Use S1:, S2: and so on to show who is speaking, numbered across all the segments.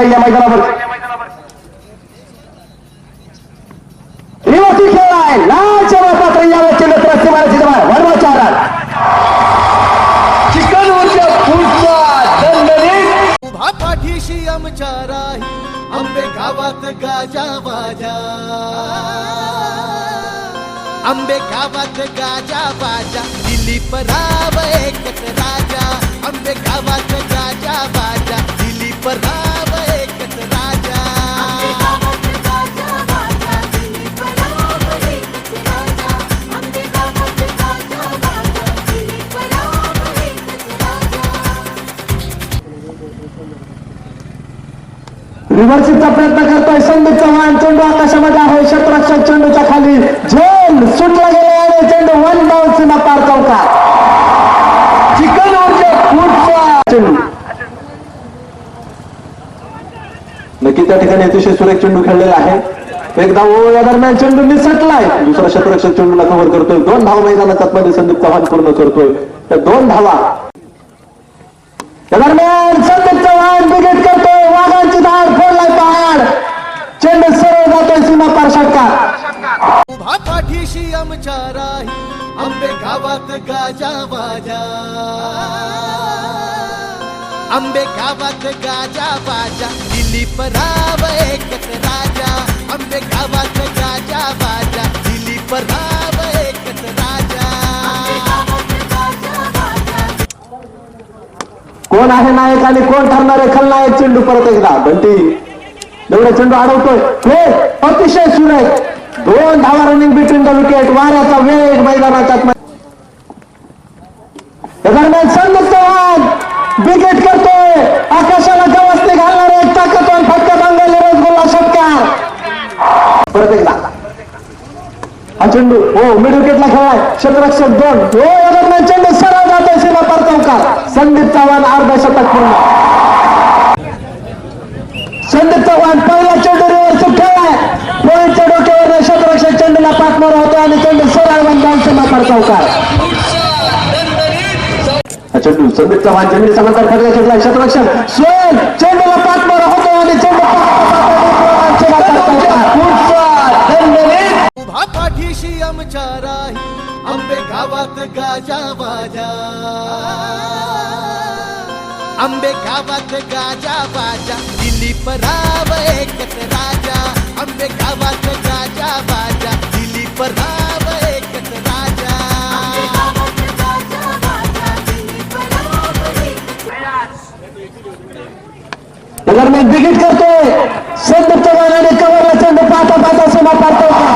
S1: या मैदानावर रिवर्सी खेळ आहे. लालच्या पात्र यावर केलं तर सीमारेषे जवळ वरवाच्या चिकन ऊर्जा फुटबॉल दणदणीत
S2: उभा पाठीशी आमच्या राही आंबे गावात गाजा बाजा आंबे गावात गाजा बाजा दिलीप राव एकच राजा आंबे गावात गाजा बाजा दिलीप राव एकच राजा
S1: रिव्हर्सिंगचा प्रयत्न करतोय संदीप चव्हाण. चेंडू आकाशामध्ये आहे. क्षेत्ररक्षक चेंडूच्या खाली झेल सुटला गेला आणि चेंडू वन बाउंड सीमा पार चौकार. चिकन ऊर्जा फुटबॉल चेंडू नक्की त्या ठिकाणी अतिशय सुरेख चेंडू खेळलेला आहे. एकदा या दरम्यान चेंडू निसटलाय. दुसरा क्षेत्ररक्षक चेंडूला कव्हर करतोय. 2 धाव मैदानात आतमध्ये संदीप चव्हाण पूर्ण करतोय. त्या 2 धावा त्या दरम्यान संदीप चव्हाण बिगेट करतोय. वाघांची धाड फोडलाय पहाड. चेंडू सरळ जातोय सीमा पार षटकार.
S2: उभा पाठीशी आमच्या राही आंबे गावात गाजा बाजा आंबे गावात गाजा बाजा दिलीप राव एकच राजा आंबे गावात गाजा बाजा दिलीप राव एकच राजा.
S1: कोण आहे नायक आणि कोण ठरणार आहे खलनायक. चेंडू परत एकदा बंटी एवढा चेंडू अडवतोय. हे अतिशय सुरेख 2 धावा रनिंग बिटवीन द विकेट. वाऱ्याचा वेग मैदानाच्या दरम्यान संदीप चव्हाण बिगेट करतोय. आकाशाला गवसणी घालणार एक ताकदवान फटका बांगले रोजगोला षटकार. परत एकदा हा चेंडू हो मिड विकेटला खेळलाय. क्षेत्ररक्षक 2 हो या दरम्यान चेंडू सरळ जातोय सीमा पार चौकार. संदीप चव्हाण अर्धा शतक पूर्ण. संदीप चव्हाण पहिला चेंडू रिव्हर्स खेळलाय. पॉईंटच्या डोक्यावर क्षेत्ररक्षक चेंडूला पाठमार होतो आणि चेंडू सरळ वंदान सीमा पार चौकार. चेंडू संदीप चव्हाण चेंडू समांतर फटका घेतला. क्षेत्ररक्षक सोयल चेंडूला पाठमार होतो आणि चेंडू
S2: उभा पाठीशी आमच्या राही आंबे गावात गाजा बाजा आंबे गावात गाजा बाजा दिलीप राव एकच राजा आंबे गावात गाजा बाजा दिलीप राव एकच राजा.
S1: दरम्यान बिगेट करतोय संदीप चव्हाण आणि कव्हरला चेंडू पाहता पाहता सीमा पार चौकार.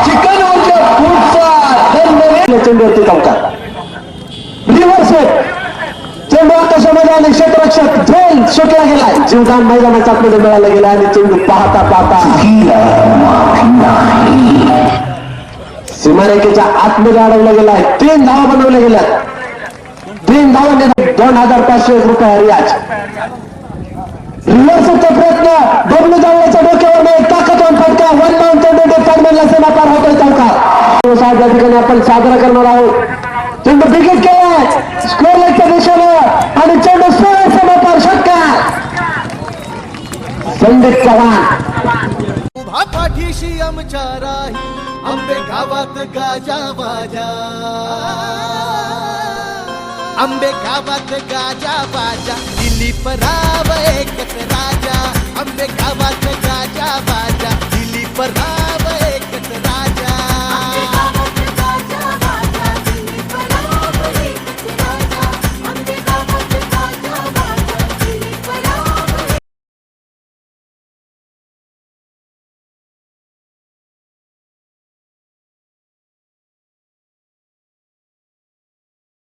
S1: चिकन ऊर्जा फुटबॉल चेंडूवरती चौकार. रिव्हर्स चेंडू आकाशामध्ये आणि क्षेत्ररक्षक झेल सुटला गेलाय. जीवदान मैदानाच्या आतमध्ये मिळाला गेला आणि चेंडू पाहता पाहता सीमारेषेच्या आतमध्ये अडवला गेलाय. 3 धावा बनवल्या गेल्यात. 3 धावांनी 2500 रुपये रियाज. रिव्हर्सचा प्रयत्न डब्ल्यू जावण्याच्या डोक्यावर एक ताकदवान फटका. 1 बाउंड चेंडू पाडमेला सीमा पार होतोय चौकार. या ठिकाणी आपण साजरा करणार आहोत. चेंडू बिगेट केलाय स्कोर लाईनच्या दिशेनं आणि चेंडू सरळ सीमा पार षटकार. संदीप चव्हाण
S2: उभा पाठीशी आमच्या राही आंबे गावात गाजा बाजा आंबे गावात गाजा बाजा दिलीप राव एकच राजा आंबे गावात गाजा बाजा दिलीप राव